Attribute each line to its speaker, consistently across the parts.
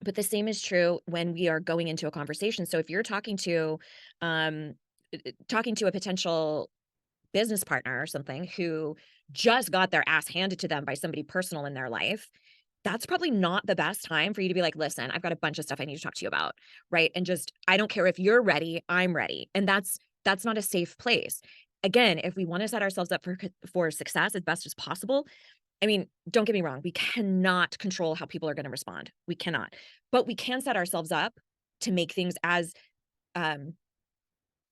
Speaker 1: But the same is true when we are going into a conversation. So if you're um, talking to a potential business partner or something who just got their ass handed to them by somebody personal in their life, that's probably not the best time for you to be like, "Listen, I've got a bunch of stuff I need to talk to you about," right? And just, I don't care if you're ready, I'm ready. And that's not a safe place. Again, if we want to set ourselves up for success as best as possible, I mean, don't get me wrong, we cannot control how people are going to respond. We cannot. But we can set ourselves up to make things as um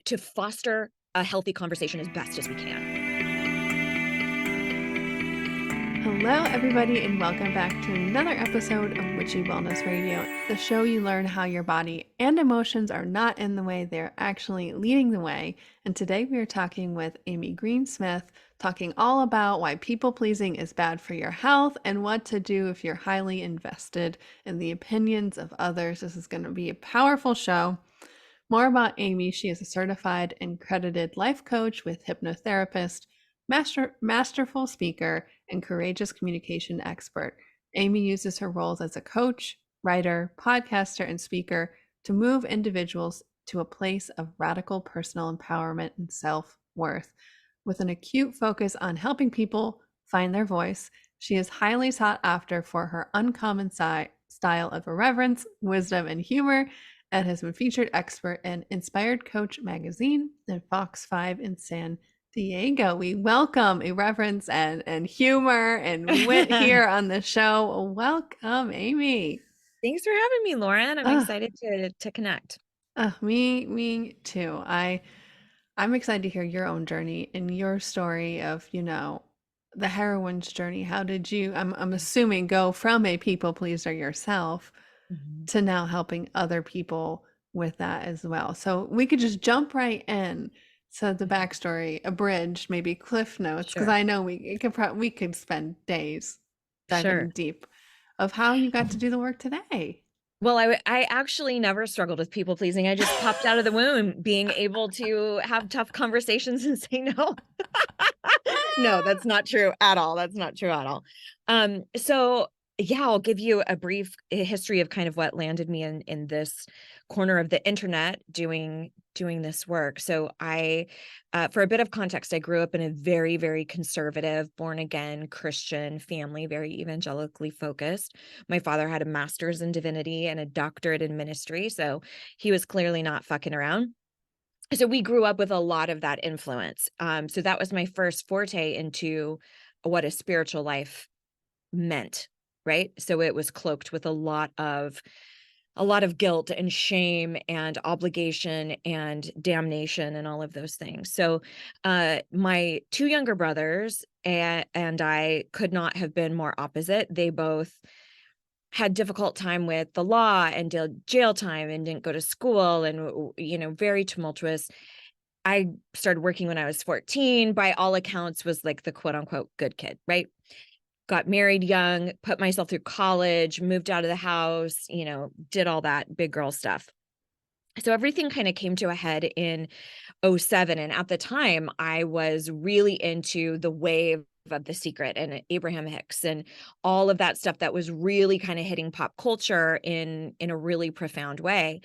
Speaker 1: to foster a healthy conversation as best as we can.
Speaker 2: Hello, everybody, and welcome back to another episode of Witchy Wellness Radio, the show you learn how your body and emotions are not in the way, they're actually leading the way. And today we are talking with Amy Greensmith, talking all about why people pleasing is bad for your health and what to do if you're highly invested in the opinions of others. This is going to be a powerful show. More about Amy: she is a certified and credited life coach with hypnotherapist, masterful speaker, and courageous communication expert. Amy uses her roles as a coach, writer, podcaster, and speaker to move individuals to a place of radical personal empowerment and self-worth. With an acute focus on helping people find their voice, she is highly sought after for her uncommon style of irreverence, wisdom, and humor, and has been featured expert in Inspired Coach magazine and Fox 5 in San Diego. We welcome irreverence and humor and wit here on the show. Welcome, Amy.
Speaker 1: Thanks for having me, Lauren. I'm
Speaker 2: Uh,
Speaker 1: excited to connect.
Speaker 2: me too. I'm excited to hear your own journey and your story of, the heroine's journey. How did you, I'm assuming, go from a people pleaser yourself
Speaker 1: Mhm.
Speaker 2: to now helping other people with that as well. So we could just jump right in to the
Speaker 1: Mhm.
Speaker 2: backstory, abridged, maybe cliff notes, because
Speaker 1: Sure.
Speaker 2: I know we could spend days
Speaker 1: Sure.
Speaker 2: diving deep of how you got to do the work today.
Speaker 1: Well, I actually never struggled with people pleasing. I just popped out of the womb being able to have tough conversations and say no. No, that's not true at all. That's not true at all. So yeah, I'll give you a brief history of kind of what landed me in this corner of the internet doing this work. So for a bit of context, I grew up in a very, very conservative, born again Christian family, very evangelically focused. My father had a master's in divinity and a doctorate in ministry, so he was clearly not fucking around. So we grew up with a lot of that influence. So that was my first forte into what a spiritual life meant, right? So it was cloaked with a lot of guilt and shame and obligation and damnation and all of those things. So my two younger brothers and I could not have been more opposite. They both had difficult time with the law and did jail time and didn't go to school and very tumultuous. I started working when I was 14, by all accounts was like the quote unquote good kid, right? Got married young, put myself through college, moved out of the house, did all that big girl stuff. So everything kind of came to a head in '07. And at the time, I was really into the wave of The Secret and Abraham Hicks and all of that stuff that was really kind of hitting pop culture in a really profound way,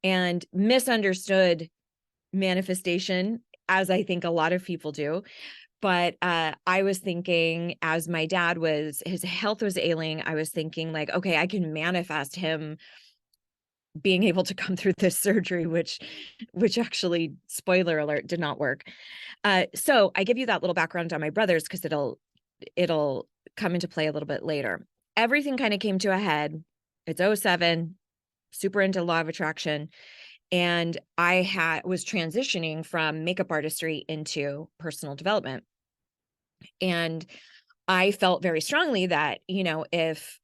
Speaker 1: and misunderstood manifestation, as I think a lot of people do. But I was thinking, as my dad his health was ailing, I was thinking like, okay, I can manifest him being able to come through this surgery, which actually, spoiler alert, did not work. So I give you that little background on my brothers because it'll come into play a little bit later. Everything kind of came to a head. It's '07, super into law of attraction. And was transitioning from makeup artistry into personal development. And I felt very strongly that, if,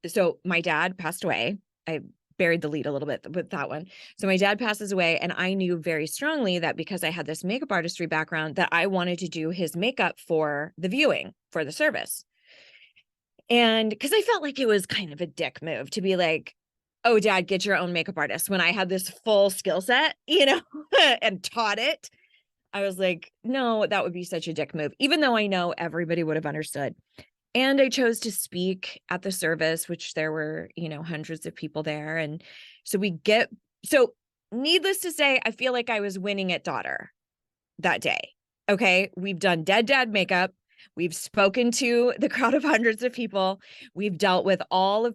Speaker 1: so my dad passed away. I buried the lead a little bit with that one. So my dad passes away, and I knew very strongly that because I had this makeup artistry background, that I wanted to do his makeup for the viewing, for the service. And because I felt like it was kind of a dick move to be like, oh, dad, get your own makeup artist, when I had this full skill set, and taught it. I was like, no, that would be such a dick move, even though I know everybody would have understood. And I chose to speak at the service, which there were, hundreds of people there. And so so needless to say, I feel like I was winning at daughter that day. Okay. We've done dead dad makeup. We've spoken to the crowd of hundreds of people. We've dealt with all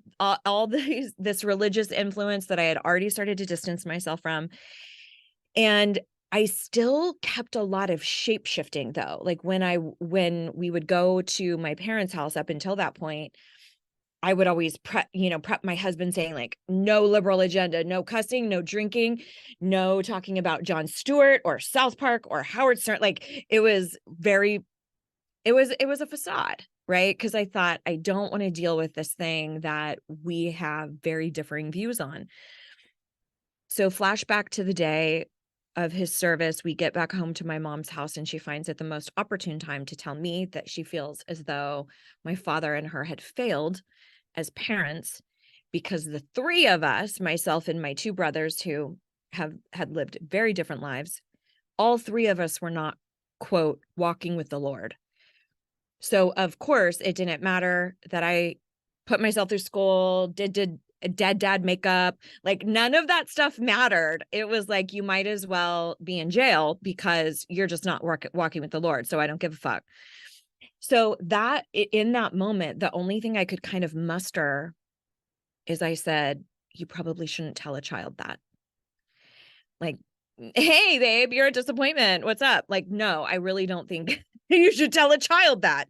Speaker 1: this religious influence that I had already started to distance myself from. And I still kept a lot of shape shifting though. Like when we would go to my parents' house up until that point, I would always prep my husband saying like, no liberal agenda, no cussing, no drinking, no talking about Jon Stewart or South Park or Howard Stern. Like it was a facade, right? Because I thought I don't want to deal with this thing that we have very differing views on. So flashback to the day of his service, we get back home to my mom's house and she finds it the most opportune time to tell me that she feels as though my father and her had failed as parents because the three of us, myself and my two brothers who had lived very different lives, all three of us were not, quote, walking with the Lord. So of course it didn't matter that I put myself through school, did a dead dad makeup, like none of that stuff mattered. It was like, you might as well be in jail because you're just not walking with the Lord. So I don't give a fuck. So that in that moment, the only thing I could kind of muster is I said, you probably shouldn't tell a child that. Like, hey, babe, you're a disappointment. What's up? Like, no, I really don't think you should tell a child that.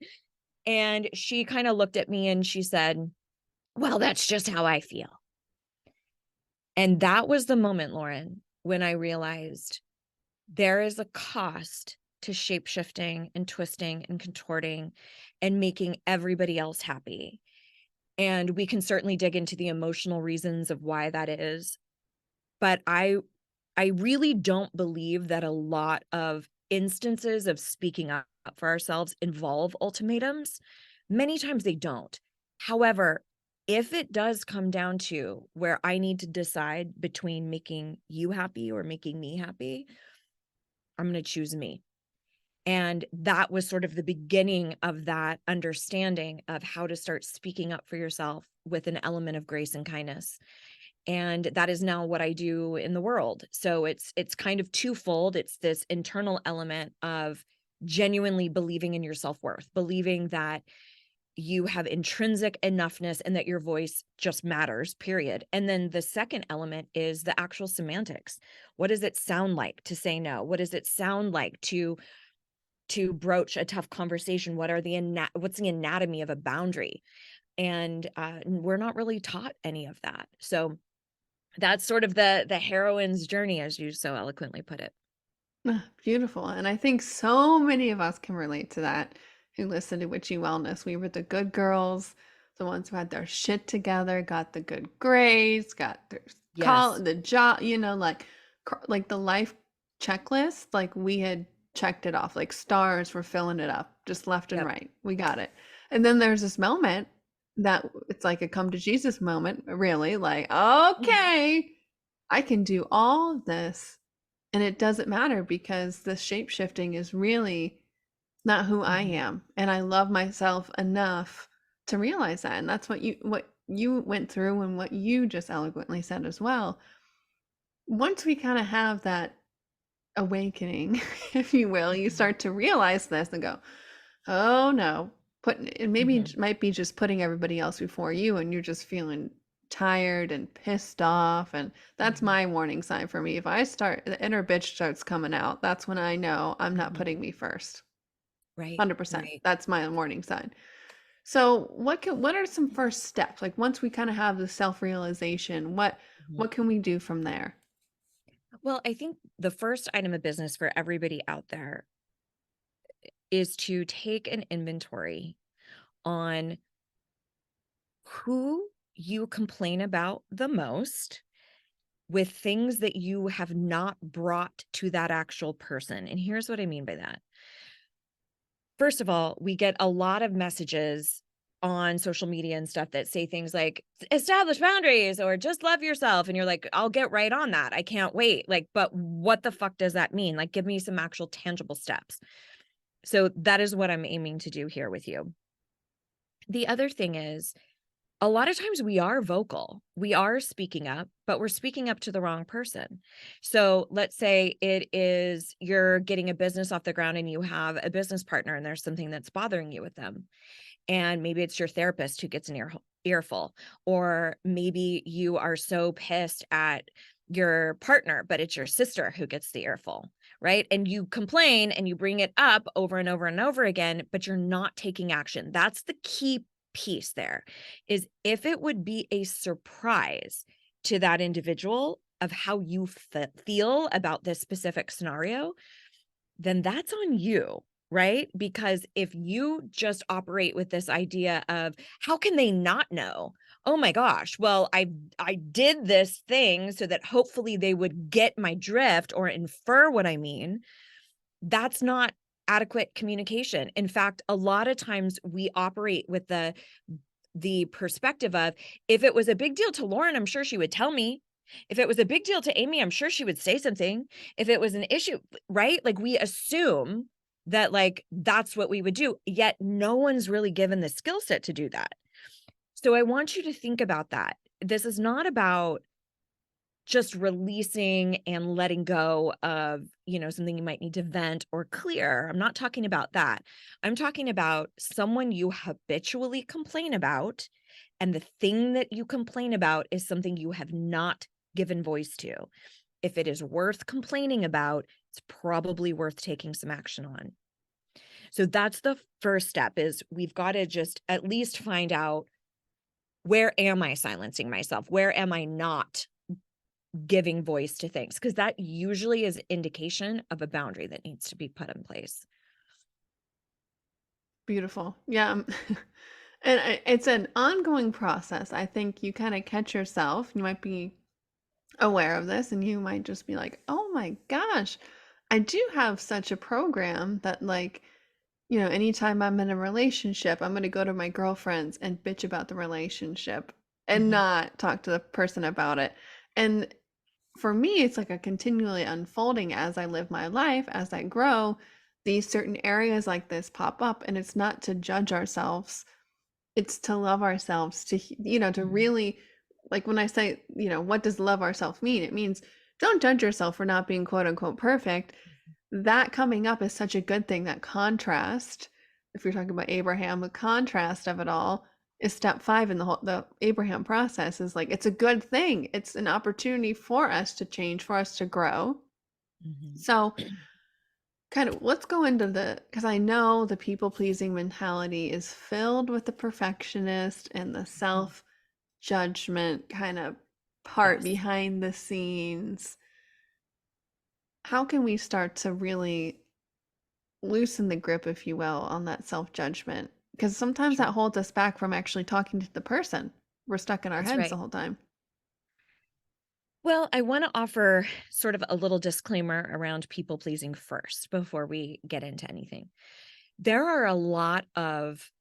Speaker 1: And she kind of looked at me and she said, well, that's just how I feel. And that was the moment, Lauren, when I realized there is a cost to shape shifting and twisting and contorting and making everybody else happy. And we can certainly dig into the emotional reasons of why that is. But I really don't believe that a lot of instances of speaking up for ourselves involve ultimatums. Many times they don't. However, if it does come down to where I need to decide between making you happy or making me happy, I'm going to choose me. And that was sort of the beginning of that understanding of how to start speaking up for yourself with an element of grace and kindness. And that is now what I do in the world. So it's kind of twofold. It's this internal element of genuinely believing in your self-worth, believing that you have intrinsic enoughness and that your voice just matters, period. And then the second element is the actual semantics. What does it sound like to say no? What does it sound like to broach a tough conversation? What's the anatomy of a boundary? And we're not really taught any of that. So that's sort of the heroine's journey, as you so eloquently put it.
Speaker 2: Ah, beautiful. And I think so many of us can relate to that who listen to Witchy Wellness. We were the good girls, the ones who had their shit together, got the good grades, got their
Speaker 1: Yes.
Speaker 2: the job, like the life checklist, like we had checked it off, like stars were filling it up, just left and
Speaker 1: Yep.
Speaker 2: right. We got it. And then there's this moment that it's like a come to Jesus moment, really, like, okay, I can do all this and it doesn't matter because the shape shifting is really not who I
Speaker 1: Mhm.
Speaker 2: am. And I love myself enough to realize that. And that's what you went through and what you just eloquently said as well. Once we kind of have that awakening, if you will, you
Speaker 1: Mhm.
Speaker 2: start to realize this and go, oh no, and maybe it
Speaker 1: Mhm.
Speaker 2: might be just putting everybody else before you and you're just feeling tired and pissed off. And that's
Speaker 1: Mhm.
Speaker 2: my warning sign for me. If I start, the inner bitch starts coming out, that's when I know I'm not
Speaker 1: Mhm.
Speaker 2: putting me first.
Speaker 1: Right.
Speaker 2: 100%.
Speaker 1: Right.
Speaker 2: That's my warning sign. So what are some first steps? Like once we kind of have the self-realization,
Speaker 1: Mhm.
Speaker 2: what can we do from there?
Speaker 1: Well, I think the first item of business for everybody out there is to take an inventory on who you complain about the most with things that you have not brought to that actual person. And here's what I mean by that. First of all, we get a lot of messages on social media and stuff that say things like establish boundaries or just love yourself. And you're like, I'll get right on that. I can't wait. Like, but what the fuck does that mean? Like, give me some actual tangible steps. So that is what I'm aiming to do here with you. The other thing is, a lot of times we are vocal. We are speaking up, but we're speaking up to the wrong person. So let's say it is you're getting a business off the ground and you have a business partner and there's something that's bothering you with them. And maybe it's your therapist who gets an earful, or maybe you are so pissed at your partner, but it's your sister who gets the earful, right? And you complain and you bring it up over and over and over again, but you're not taking action. That's the key piece there, is if it would be a surprise to that individual of how you feel about this specific scenario, then that's on you, right? Because if you just operate with this idea of how can they not know? Oh my gosh, well, I did this thing so that hopefully they would get my drift or infer what I mean. That's not adequate communication. In fact, a lot of times we operate with the perspective of, if it was a big deal to Lauren, I'm sure she would tell me. If it was a big deal to Amy, I'm sure she would say something. If it was an issue, right? Like, we assume that, like, that's what we would do, yet no one's really given the skill set to do that. So I want you to think about that. This is not about just releasing and letting go of, something you might need to vent or clear. I'm not talking about that. I'm talking about someone you habitually complain about, and the thing that you complain about is something you have not given voice to. If it is worth complaining about, it's probably worth taking some action on. So that's the first step, is we've got to just at least find out, where am I silencing myself? Where am I not giving voice to things? Because that usually is indication of a boundary that needs to be put in place.
Speaker 2: Beautiful. Yeah. It's an ongoing process. I think you kind of catch yourself. You might be aware of this and you might just be like, oh my gosh, I do have such a program that, like, anytime I'm in a relationship, I'm going to go to my girlfriends and bitch about the relationship and
Speaker 1: Mhm.
Speaker 2: not talk to the person about it. And for me, it's like a continually unfolding as I live my life, as I grow. These certain areas like this pop up, and it's not to judge ourselves, it's to love ourselves, to
Speaker 1: Mhm.
Speaker 2: really, like when I say, what does love ourselves mean? It means don't judge yourself for not being quote unquote perfect. That coming up is such a good thing. That contrast, if you're talking about Abraham, the contrast of it all is step 5 in the Abraham process. Is like, it's a good thing. It's an opportunity for us to change, for us to grow.
Speaker 1: Mhm.
Speaker 2: So kind of let's go into because I know the people pleasing mentality is filled with the perfectionist and the
Speaker 1: Mhm.
Speaker 2: self judgment kind of part
Speaker 1: Yes,
Speaker 2: behind the scenes. How can we start to really loosen the grip, if you will, on that self judgment? Because sometimes that
Speaker 1: sure.
Speaker 2: holds us back from actually talking to the person. We're stuck in our
Speaker 1: That's
Speaker 2: heads the
Speaker 1: right.
Speaker 2: whole time.
Speaker 1: Well, I want to offer sort of a little disclaimer around people pleasing first before we get into anything. There are a lot of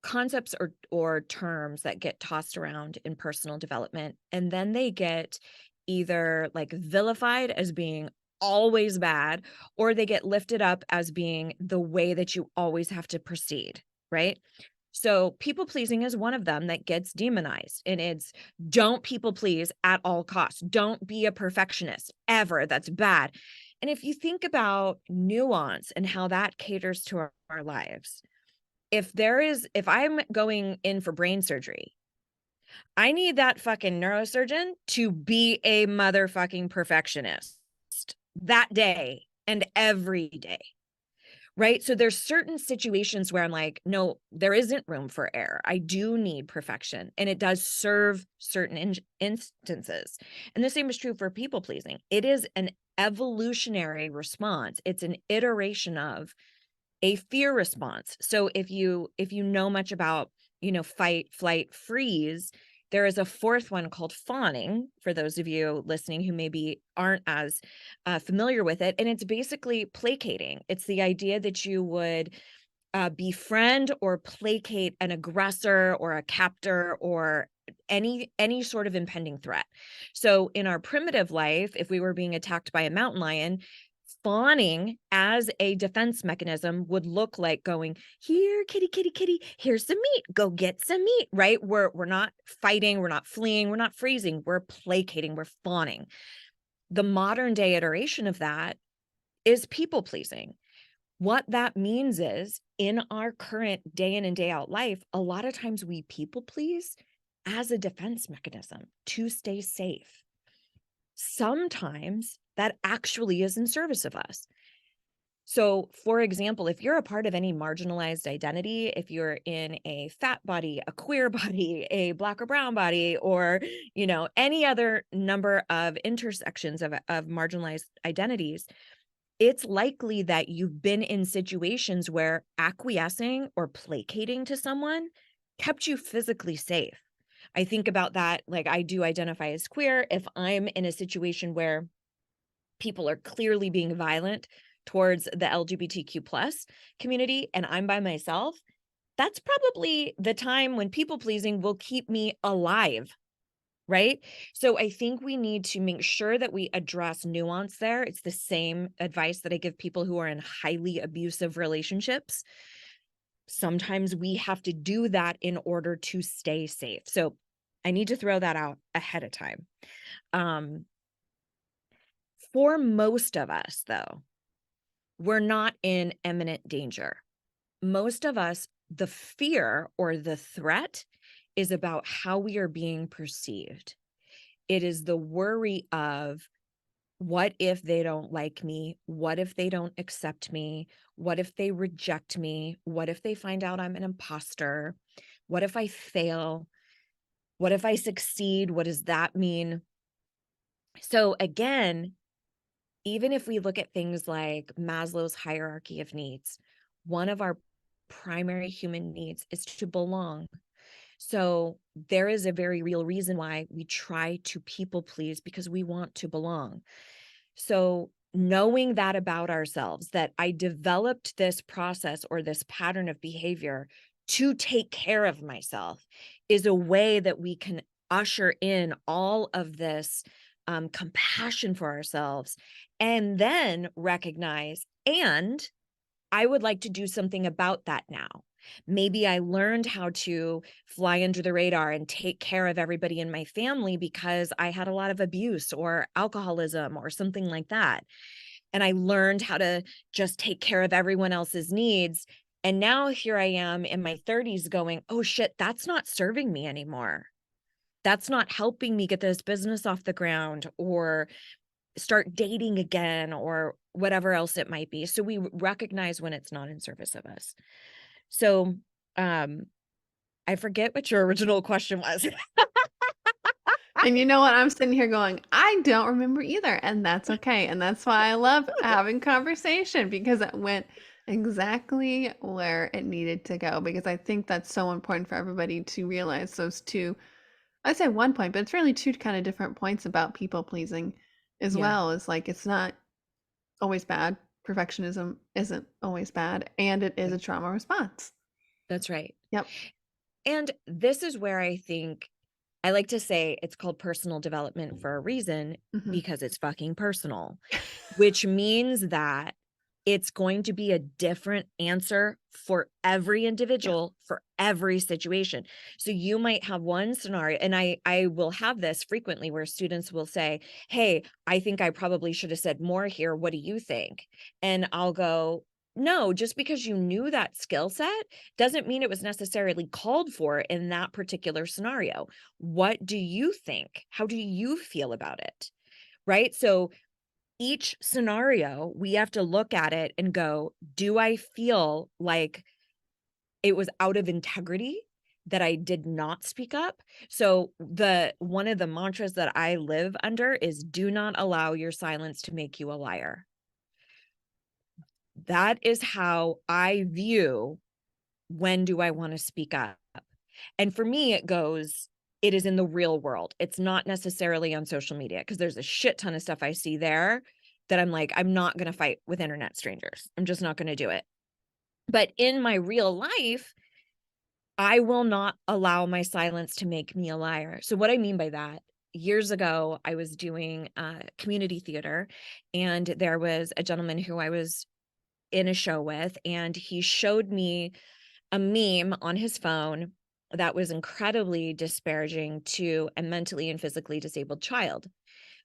Speaker 1: concepts or terms that get tossed around in personal development, and then they get either like vilified as being always bad, or they get lifted up as being the way that you always have to proceed, right? So people pleasing is one of them that gets demonized, and it's, don't people please at all costs, don't be a perfectionist ever, that's bad. And if you think about nuance and how that caters to our lives, if I'm going in for brain surgery, I need that fucking neurosurgeon to be a motherfucking perfectionist that day and every day, right? So there's certain situations where I'm like, no, there isn't room for error. I do need perfection, and it does serve certain instances. And the same is true for people pleasing. It is an evolutionary response. It's an iteration of a fear response. So if you know much about, fight, flight, freeze, there is a fourth one called fawning, for those of you listening who maybe aren't as familiar with it. And it's basically placating. It's the idea that you would befriend or placate an aggressor or a captor or any sort of impending threat. So in our primitive life, if we were being attacked by a mountain lion, fawning as a defense mechanism would look like going, here, kitty, kitty, kitty, here's some meat, go get some meat, right? We're not fighting, we're not fleeing, we're not freezing, we're placating, we're fawning. The modern day iteration of that is people pleasing. What that means is in our current day in and day out life, a lot of times we people please as a defense mechanism to stay safe. Sometimes that actually is in service of us. So, for example, if you're a part of any marginalized identity, if you're in a fat body, a queer body, a black or brown body, or, any other number of intersections of marginalized identities, it's likely that you've been in situations where acquiescing or placating to someone kept you physically safe. I think about that, like I do identify as queer. If I'm in a situation where people are clearly being violent towards the LGBTQ plus community and I'm by myself, that's probably the time when people pleasing will keep me alive. Right. So I think we need to make sure that we address nuance there. It's the same advice that I give people who are in highly abusive relationships. Sometimes we have to do that in order to stay safe. So I need to throw that out ahead of time. Um, for most of us, though, we're not in imminent danger. Most of us, the fear or the threat is about how we are being perceived. It is the worry of, what if they don't like me? What if they don't accept me? What if they reject me? What if they find out I'm an imposter? What if I fail? What if I succeed? What does that mean? So again, even if we look at things like Maslow's hierarchy of needs, one of our primary human needs is to belong. So there is a very real reason why we try to people please, because we want to belong. So knowing that about ourselves, that I developed this process or this pattern of behavior to take care of myself, is a way that we can usher in all of this compassion for ourselves, and then recognize, and I would like to do something about that now. Maybe I learned how to fly under the radar and take care of everybody in my family because I had a lot of abuse or alcoholism or something like that. And I learned how to just take care of everyone else's needs. And now here I am in my 30s going, oh shit, that's not serving me anymore. That's not helping me get this business off the ground or start dating again or whatever else it might be. So we recognize when it's not in service of us. So, um, I forget what your original question was.
Speaker 2: And you know what? I'm sitting here going, I don't remember either. And that's okay. And that's why I love having conversation, because it went exactly where it needed to go. Because I think that's so important for everybody to realize those two. I'd say one point, but it's really two kind of different points about people pleasing as
Speaker 1: Yeah,
Speaker 2: well. Is like, it's not always bad. Perfectionism isn't always bad. And it is a
Speaker 1: right.
Speaker 2: trauma response.
Speaker 1: That's right.
Speaker 2: Yep.
Speaker 1: And this is where I think I like to say it's called personal development for a reason,
Speaker 2: Hmm.
Speaker 1: because it's fucking personal, which means that it's going to be a different answer for every
Speaker 2: Yeah.
Speaker 1: individual, for every situation. So you might have one scenario, and I will have this frequently where students will say, "Hey, I think I probably should have said more here. What do you think?" And I'll go, "No, just because you knew that skill set doesn't mean it was necessarily called for in that particular scenario. What do you think? How do you feel about it?" Right? So each scenario, we have to look at it and go, do I feel like it was out of integrity that I did not speak up? So the one of the mantras that I live under is, do not allow your silence to make you a liar. That is how I view, when do I want to speak up? And for me, it is in the real world. It's not necessarily on social media, because there's a shit ton of stuff I see there that I'm like, I'm not going to fight with internet strangers. I'm just not going to do it. But in my real life, I will not allow my silence to make me a liar. So what I mean by that years ago, I was doing community theater, and there was a gentleman who I was in a show with, and he showed me a meme on his phone that was incredibly disparaging to a mentally and physically disabled child,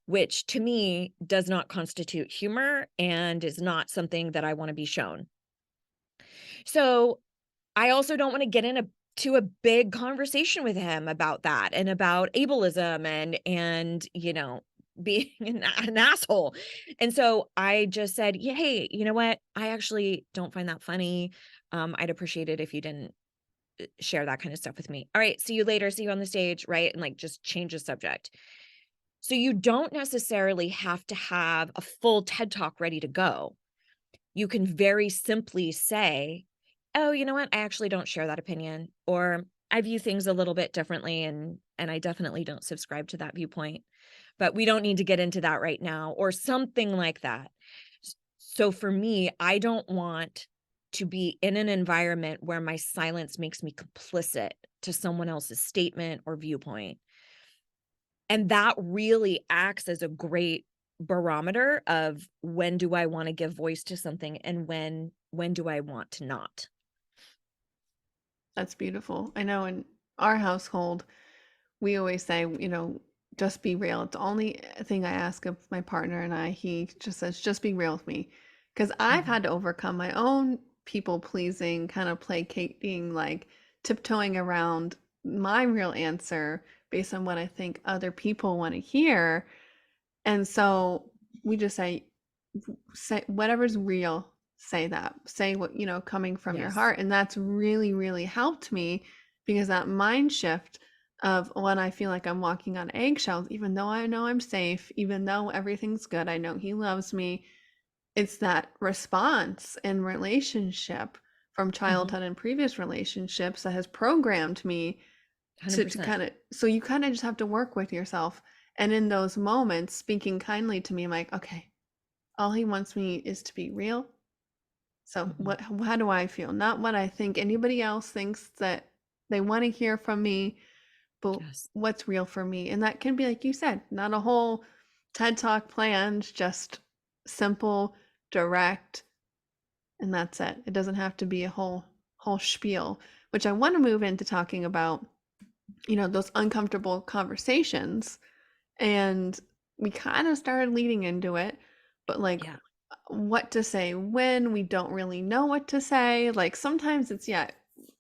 Speaker 1: which to me does not constitute humor and is not something that I want to be shown. So I also don't want to get into a big conversation with him about that and about ableism and being an asshole. And so I just said, yeah, hey, you know what? I actually don't find that funny. I'd appreciate it if you didn't share that kind of stuff with me. All right, see you later. See you on the stage, right? And like just change the subject. So you don't necessarily have to have a full TED talk ready to go. You can very simply say, "Oh, you know what? I actually don't share that opinion," or "I view things a little bit differently and I definitely don't subscribe to that viewpoint, but we don't need to get into that right now," or something like that. So for me, I don't want to be in an environment where my silence makes me complicit to someone else's statement or viewpoint. And that really acts as a great barometer of when do I wanna give voice to something and when do I want to not.
Speaker 2: That's beautiful. I know in our household, we always say, just be real. It's the only thing I ask of my partner and I. He just says, just be real with me. Because I've
Speaker 1: Mhm.
Speaker 2: had to overcome my own people pleasing, kind of placating, like tiptoeing around my real answer based on what I think other people want to hear. And so we just say whatever's real, say that. Say what, coming from your
Speaker 1: Yes.
Speaker 2: heart. And that's really, really helped me because that mind shift of when I feel like I'm walking on eggshells, even though I know I'm safe, even though everything's good, I know he loves me. It's that response in relationship from
Speaker 1: Mhm.
Speaker 2: childhood and previous relationships that has programmed me to
Speaker 1: 100%.
Speaker 2: kind of, so you kind of just have to work with yourself. And in those moments, speaking kindly to me, I'm like, okay, all he wants me is to be real. So
Speaker 1: Mhm.
Speaker 2: how do I feel? Not what I think anybody else thinks that they want to hear from me, but
Speaker 1: Yes.
Speaker 2: what's real for me. And that can be, like you said, not a whole TED Talk planned, just simple, direct, and that's it. It doesn't have to be a whole spiel, which I want to move into talking about, those uncomfortable conversations. And we kind of started leading into it, but like
Speaker 1: Yeah.
Speaker 2: what to say when we don't really know what to say. Like sometimes it's, yeah,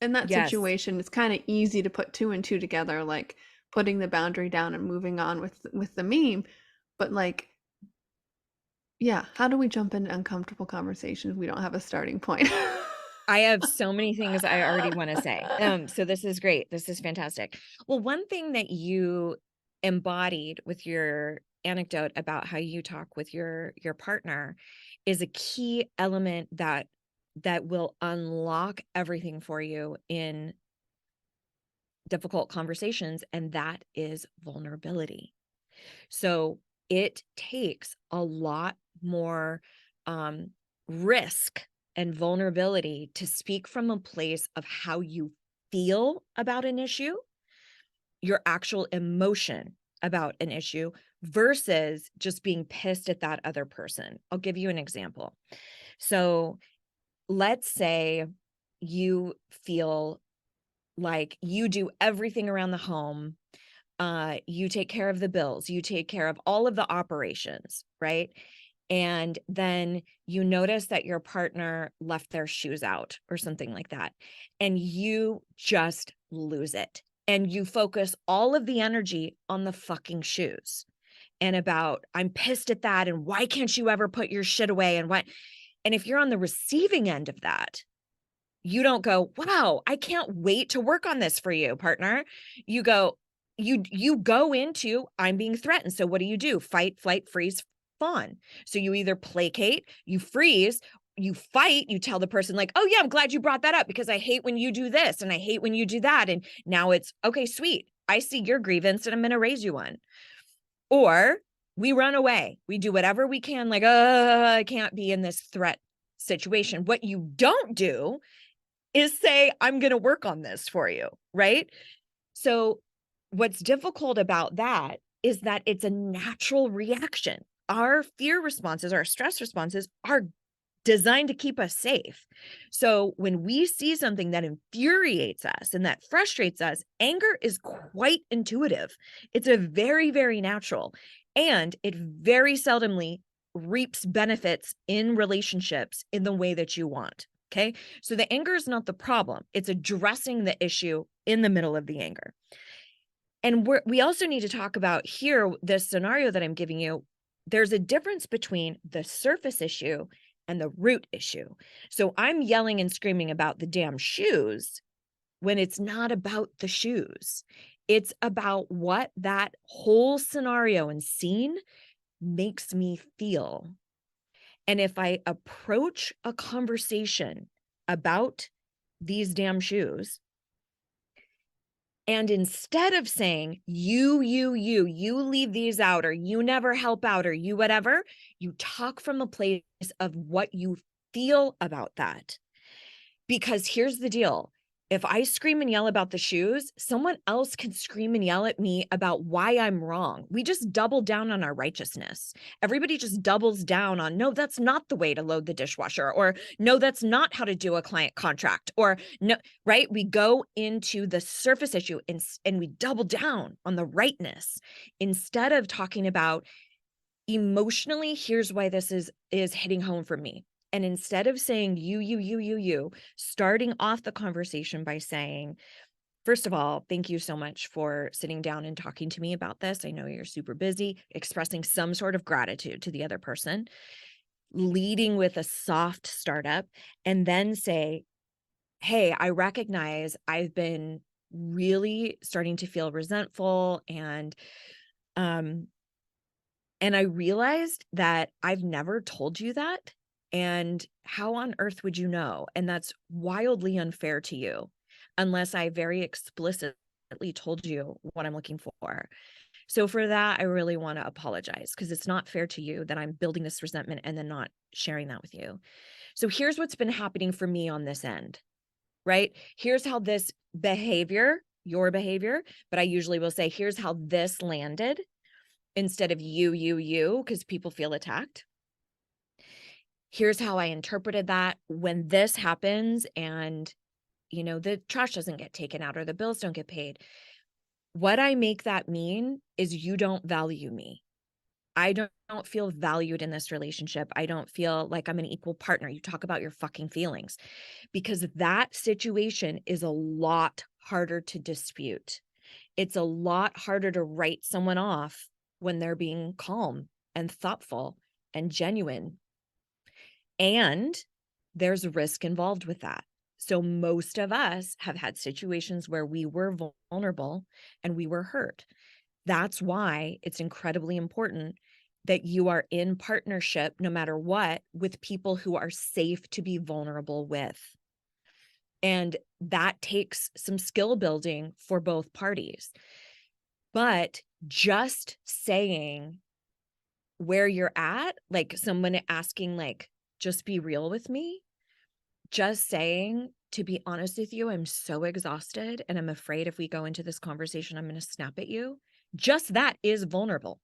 Speaker 2: in that
Speaker 1: Yes.
Speaker 2: situation, it's kind of easy to put two and two together, like putting the boundary down and moving on with the meme. But like, yeah, how do we jump into uncomfortable conversations if we don't have a starting point?
Speaker 1: I have so many things I already wanna say. So this is great. This is fantastic. Well, one thing that you embodied with your anecdote about how you talk with your partner is a key element that will unlock everything for you in difficult conversations, and that is vulnerability. So it takes a lot more um, risk and vulnerability to speak from a place of how you feel about an issue, your actual emotion about an issue versus just being pissed at that other person. I'll give you an example. So let's say you feel like you do everything around the home, you take care of the bills, you take care of all of the operations, right? And then you notice that your partner left their shoes out or something like that, and you just lose it. And you focus all of the energy on the fucking shoes and about, I'm pissed at that. And why can't you ever put your shit away? And what? And if you're on the receiving end of that, you don't go, "Wow, I can't wait to work on this for you, partner." You go you go into, "I'm being threatened." So what do? Fight, flight, freeze, fawn. So you either placate, you freeze, you fight, you tell the person like, "Oh, yeah, I'm glad you brought that up because I hate when you do this and I hate when you do that." And now it's, "Okay, sweet. I see your grievance and I'm gonna raise you one." Or we run away. We do whatever we can like, I can't be in this threat situation." What you don't do is say, "I'm gonna work on this for you," right? So, what's difficult about that is that it's a natural reaction. Our fear responses, our stress responses are designed to keep us safe. So when we see something that infuriates us and that frustrates us, anger is quite intuitive. It's a very, very natural, and it very seldomly reaps benefits in relationships in the way that you want. Okay. So the anger is not the problem. It's addressing the issue in the middle of the anger. And we also need to talk about here, this scenario that I'm giving you, there's a difference between the surface issue and the root issue. So I'm yelling and screaming about the damn shoes when it's not about the shoes. It's about what that whole scenario and scene makes me feel. And if I approach a conversation about these damn shoes, and instead of saying, you leave these out, or you never help out, or you whatever, you talk from a place of what you feel about that. Because here's the deal. If I scream and yell about the shoes, someone else can scream and yell at me about why I'm wrong. We just double down on our righteousness. Everybody just doubles down on, no, that's not the way to load the dishwasher, or no, that's not how to do a client contract, or no, right? We go into the surface issue and we double down on the rightness instead of talking about emotionally, here's why this is hitting home for me. And instead of saying you, starting off the conversation by saying, first of all, thank you so much for sitting down and talking to me about this. I know you're super busy, expressing some sort of gratitude to the other person, leading with a soft startup, and then say, hey, I recognize I've been really starting to feel resentful, um and I realized that I've never told you that, and how on earth would you know? And that's wildly unfair to you, unless I very explicitly told you what I'm looking for. So for that, I really want to apologize, because it's not fair to you that I'm building this resentment and then not sharing that with you. So here's what's been happening for me on this end, right? Here's how this behavior, your behavior, but I usually will say, here's how this landed instead of you, because people feel attacked. Here's how I interpreted that when this happens and, the trash doesn't get taken out or the bills don't get paid. What I make that mean is you don't value me. I don't feel valued in this relationship. I don't feel like I'm an equal partner. You talk about your fucking feelings, because that situation is a lot harder to dispute. It's a lot harder to write someone off when they're being calm and thoughtful and genuine. And there's risk involved with that. So most of us have had situations where we were vulnerable and we were hurt. That's why it's incredibly important that you are in partnership, no matter what, with people who are safe to be vulnerable with. And that takes some skill building for both parties. But just saying where you're at, like someone asking, like, just be real with me, just saying, to be honest with you, I'm so exhausted and I'm afraid if we go into this conversation, I'm going to snap at you. Just that is vulnerable.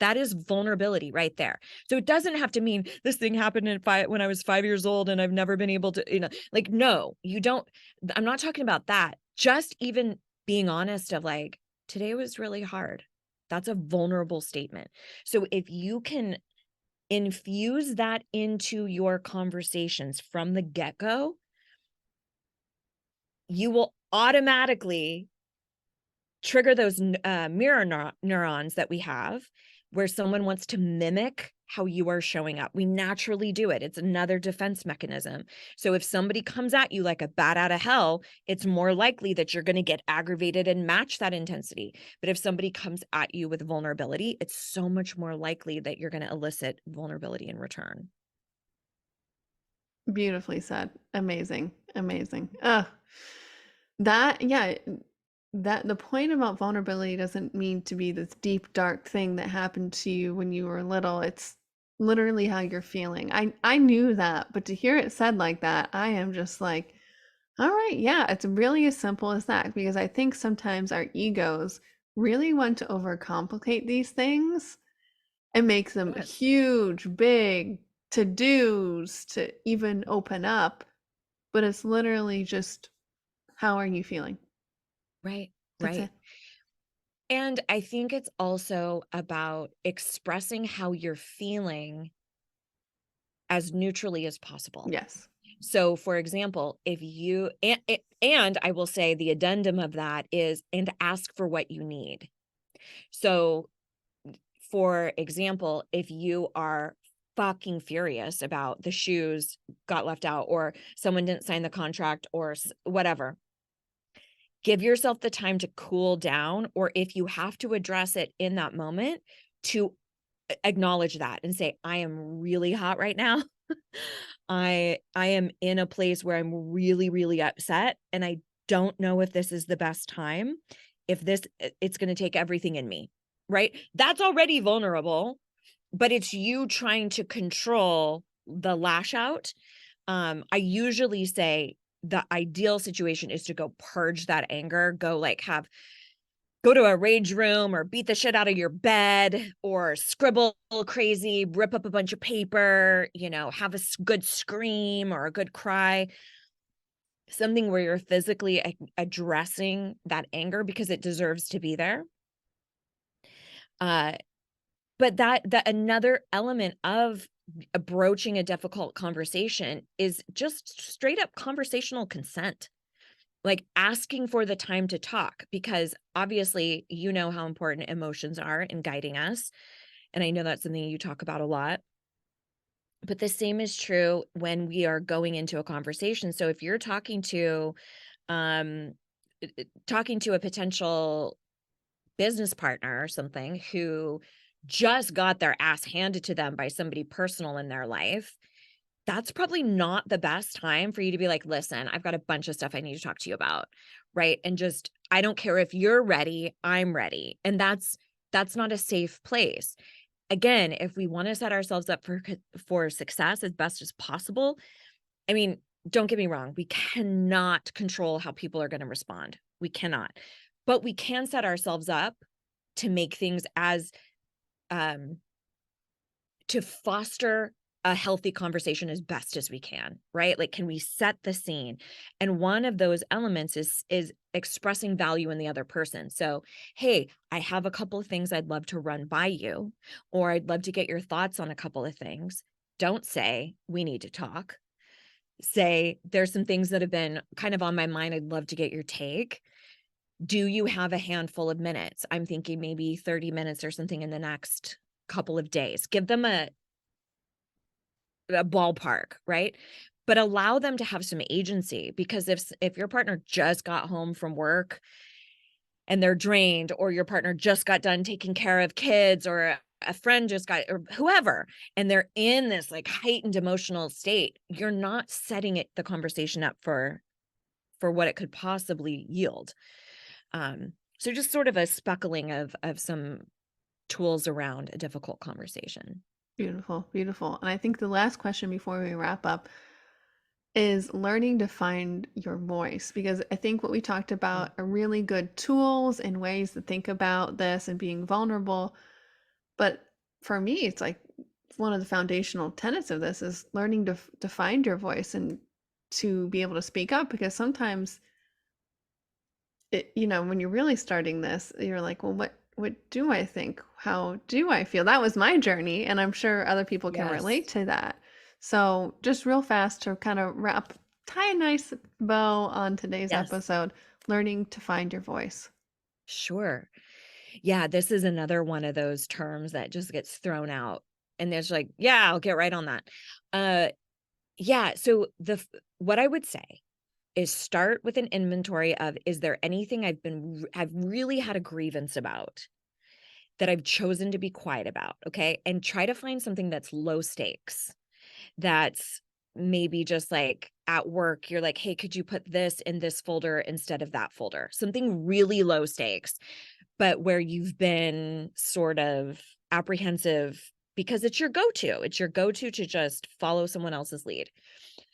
Speaker 1: That is vulnerability right there. So it doesn't have to mean this thing happened when I was 5 years old and I've never been able to, like, no, you don't. I'm not talking about that. Just even being honest of, like, today was really hard. That's a vulnerable statement. So if you can infuse that into your conversations from the get-go, you will automatically trigger those mirror neurons that we have, where someone wants to mimic how you are showing up. We naturally do it. It's another defense mechanism. So if somebody comes at you like a bat out of hell, it's more likely that you're going to get aggravated and match that intensity. But if somebody comes at you with vulnerability, it's so much more likely that you're going to elicit vulnerability in return.
Speaker 2: Beautifully said. Amazing. Amazing. That, yeah, that the point about vulnerability doesn't mean to be this deep, dark thing that happened to you when you were little. It's literally how you're feeling. I knew that, but to hear it said like that, I am just like, all right, yeah, it's really as simple as that, because I think sometimes our egos really want to overcomplicate these things and make them
Speaker 1: Sure.
Speaker 2: huge, big to-dos to even open up, but it's literally just, how are you feeling?
Speaker 1: Right,
Speaker 2: That's
Speaker 1: right.
Speaker 2: it.
Speaker 1: And I think it's also about expressing how you're feeling as neutrally as possible.
Speaker 2: Yes.
Speaker 1: So, for example, if you and I will say the addendum of that is and ask for what you need. So, for example, if you are fucking furious about the shoes got left out or someone didn't sign the contract or whatever, give yourself the time to cool down, or if you have to address it in that moment, to acknowledge that and say, I am really hot right now. I am in a place where I'm really, really upset, and I don't know if this is the best time. If this it's gonna take everything in me, right? That's already vulnerable, but it's you trying to control the lash out. I usually say the ideal situation is to go purge that anger, go to a rage room or beat the shit out of your bed or scribble crazy, rip up a bunch of paper, have a good scream or a good cry, something where you're physically addressing that anger because it deserves to be there. Uh, but that another element of broaching a difficult conversation is just straight up conversational consent. Like asking for the time to talk, because obviously you know how important emotions are in guiding us. And I know that's something you talk about a lot. But the same is true when we are going into a conversation. So if you're um talking to a potential business partner or something who just got their ass handed to them by somebody personal in their life, that's probably not the best time for you to be like, "Listen, I've got a bunch of stuff I need to talk to you about." Right? And just, I don't care if you're ready, I'm ready. And that's not a safe place. Again, if we want to set ourselves up for success as best as possible, I mean, don't get me wrong, we cannot control how people are going to respond. We cannot. But we can set ourselves up to make things as um to foster a healthy conversation as best as we can, right? Like, can we set the scene? And one of those elements is expressing value in the other person. So, hey, I have a couple of things I'd love to run by you, or I'd love to get your thoughts on a couple of things. Don't say we need to talk. Say there's some things that have been kind of on my mind. I'd love to get your take. Do you have a handful of minutes? I'm thinking maybe 30 minutes or something in the next couple of days. Give them a ballpark, right? But allow them to have some agency, because if your partner just got home from work and they're drained, or your partner just got done taking care of kids, or a friend just got, or whoever, and they're in this like heightened emotional state, you're not setting the conversation up for what it could possibly yield. So just sort of a speckling of some tools around a difficult conversation.
Speaker 2: Beautiful, beautiful. And I think the last question before we wrap up is learning to find your voice, because I think what we talked
Speaker 1: Mm.
Speaker 2: about are really good tools and ways to think about this and being vulnerable. But for me, it's like one of the foundational tenets of this is learning to find your voice and to be able to speak up, because sometimes when you're really starting this, you're like, well, what do I think? How do I feel? That was my journey, and I'm sure other people can relate
Speaker 1: Yes.
Speaker 2: to that. So, just real fast to kind of tie a nice bow on today's
Speaker 1: Yes.
Speaker 2: episode, learning to find your voice.
Speaker 1: Sure. Yeah, this is another one of those terms that just gets thrown out, and there's like, "Yeah, I'll get right on that." Uh, yeah, so what I would say is start with an inventory of, is there anything I've really had a grievance about that I've chosen to be quiet about, okay? And try to find something that's low stakes. That's maybe just like at work, you're like, "Hey, could you put this in this folder instead of that folder?" Something really low stakes, but where you've been sort of apprehensive because it's your go-to. It's your go-to to just follow someone else's lead.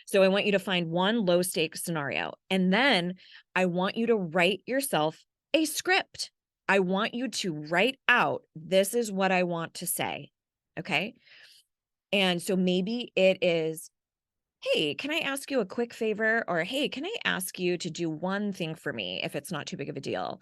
Speaker 1: So I want you to find one low stakes scenario, and then I want you to write yourself a script. I want you to write out, this is what I want to say. Okay. And so maybe it is, hey, can I ask you a quick favor? Or hey, can I ask you to do one thing for me if it's not too big of a deal?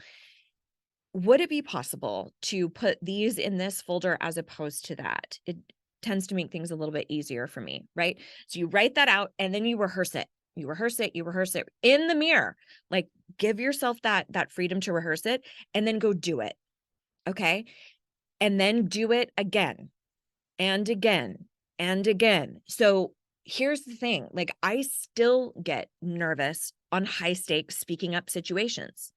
Speaker 1: Would it be possible to put these in this folder as opposed to that? It tends to make things a little bit easier for me, right? So you write that out and then you rehearse it. You rehearse it in the mirror. Like give yourself that freedom to rehearse it and then go do it. Okay? And then do it again and again and again. So here's the thing, like I still get nervous on high stakes speaking up situations.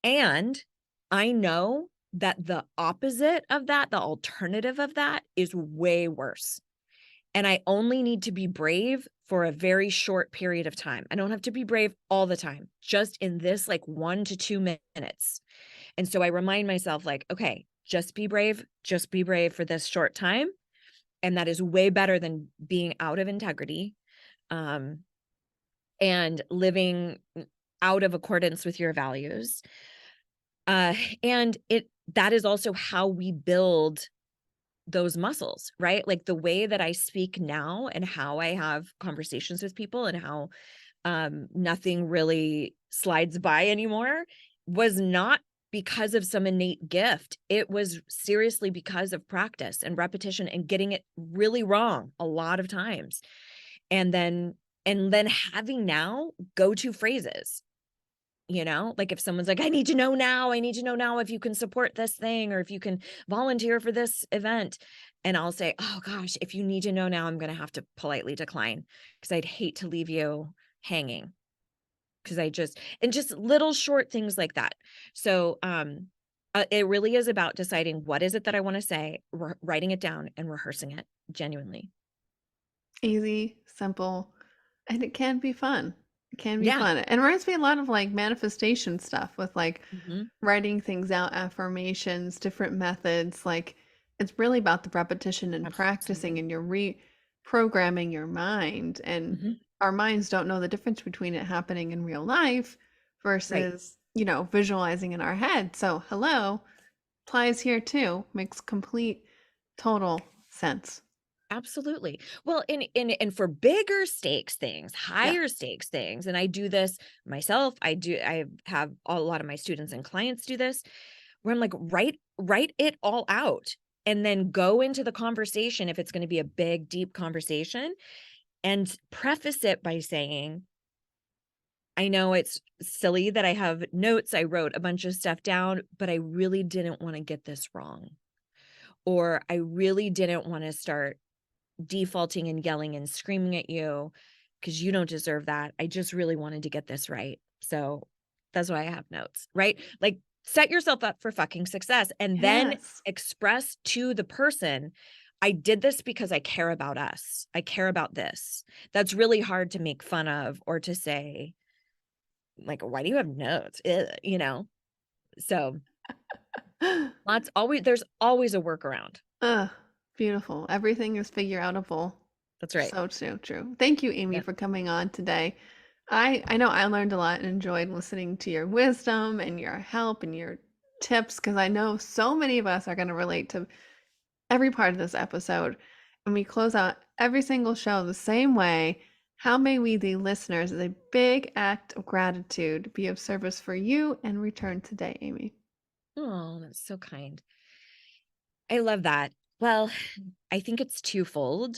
Speaker 1: And I know that the opposite of that, the alternative of that is way worse. And I only need to be brave for a very short period of time. I don't have to be brave all the time, just in this like 1 to 2 minutes. And so I remind myself, like, okay, just be brave for this short time. And that is way better than being out of integrity um, and living out of accordance with your values. Uh, and that is also how we build those muscles, right? Like the way that I speak now and how I have conversations with people and how nothing really slides by anymore was not because of some innate gift. It was seriously because of practice and repetition and getting it really wrong a lot of times. And then having now go-to phrases, like if someone's like, I need to know now, I need to know now if you can support this thing or if you can volunteer for this event. And I'll say, oh gosh, if you need to know now, I'm going to have to politely decline because I'd hate to leave you hanging. Because and just little short things like that. So, it really is about deciding what is it that I want to say, writing it down and rehearsing it genuinely.
Speaker 2: Easy, simple, and it can be fun. It can be
Speaker 1: Yeah.
Speaker 2: fun. It reminds me a lot of like manifestation stuff with like
Speaker 1: Mhm.
Speaker 2: writing things out, affirmations, different methods. Like it's really about the repetition and practicing,
Speaker 1: Absolutely.
Speaker 2: and you're reprogramming your mind. And
Speaker 1: Mhm.
Speaker 2: our minds don't know the difference between it happening in real life
Speaker 1: Right.
Speaker 2: versus, visualizing in our head. So, hello, applies here too. Makes complete, total sense.
Speaker 1: Absolutely. Well, and for bigger stakes things,
Speaker 2: Yeah.
Speaker 1: higher stakes things, and I do this myself. I have a lot of my students and clients do this where I'm like, write it all out and then go into the conversation if it's going to be a big, deep conversation and preface it by saying, I know it's silly that I have notes. I wrote a bunch of stuff down, but I really didn't want to get this wrong. Or I really didn't want to start defaulting and yelling and screaming at you because you don't deserve that. I just really wanted to get this right. So that's why I have notes, right? Like set yourself up for fucking success and then
Speaker 2: Yes.
Speaker 1: express to the person, I did this because I care about us. I care about this. That's really hard to make fun of or to say, like, why do you have notes? So there's always a workaround.
Speaker 2: Ugh, beautiful. Everything is figure outable.
Speaker 1: That's right.
Speaker 2: So true, true. Thank you, Amy,
Speaker 1: Yep.
Speaker 2: for coming on today. I know I learned a lot and enjoyed listening to your wisdom and your help and your tips because I know so many of us are going to relate to every part of this episode. And we close out every single show the same way. How may we, the listeners, as a big act of gratitude, be of service for you and return today, Amy?
Speaker 1: Oh, that's so kind. I love that. Well, I think it's twofold.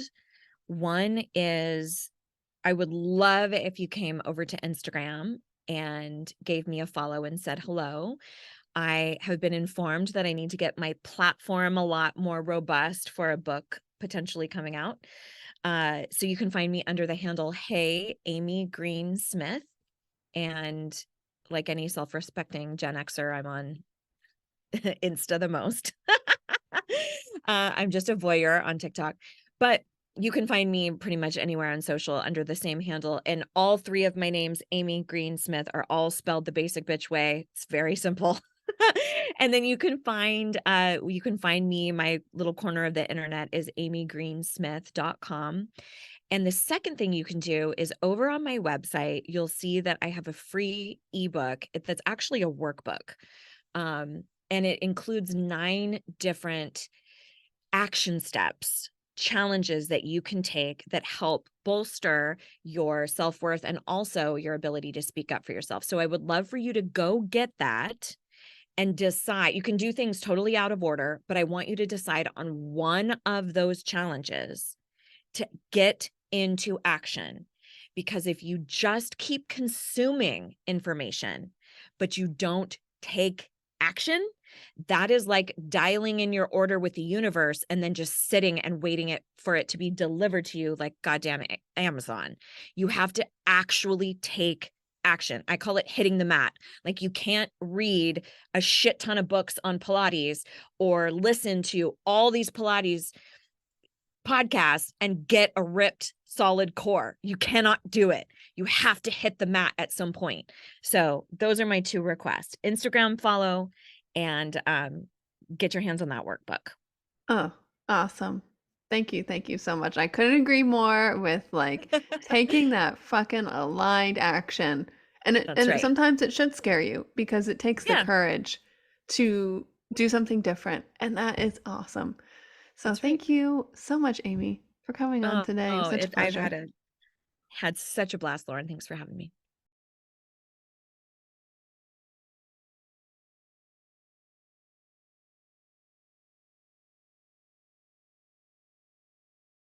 Speaker 1: One is I would love if you came over to Instagram and gave me a follow and said hello. I have been informed that I need to get my platform a lot more robust for a book potentially coming out. So you can find me under the handle Hey Amy Green Smith. And like any self-respecting Gen Xer, I'm on Insta the most. I'm just a voyeur on TikTok, but you can find me pretty much anywhere on social under the same handle. And all three of my names, Amy Green Smith, are all spelled the basic bitch way. It's very simple. And then you can find me. My little corner of the internet is amygreensmith.com. And the second thing you can do is over on my website, you'll see that I have a free ebook that's actually a workbook And it includes 9 different action steps, challenges that you can take that help bolster your self-worth and also your ability to speak up for yourself. So I would love for you to go get that and decide. You can do things totally out of order, but I want you to decide on one of those challenges to get into action. Because if you just keep consuming information, but you don't take action, that is like dialing in your order with the universe and then just sitting and waiting for it to be delivered to you like goddamn Amazon. You have to actually take action. I call it hitting the mat. Like you can't read a shit ton of books on Pilates or listen to all these Pilates podcasts and get a ripped solid core. You cannot do it. You have to hit the mat at some point. So those are my 2 requests. Instagram follow and get your hands on that workbook.
Speaker 2: Oh, awesome. Thank you so much. I couldn't agree more with, like, taking that fucking aligned action, and
Speaker 1: That's right.
Speaker 2: sometimes it should scare you because it takes the
Speaker 1: Yeah,
Speaker 2: courage to do something different, and that is awesome. So
Speaker 1: that's right.
Speaker 2: thank you so much, Amy, for coming on
Speaker 1: Oh,
Speaker 2: today. It was such a
Speaker 1: I've
Speaker 2: pleasure.
Speaker 1: had such a blast, Lauren. Thanks for having me.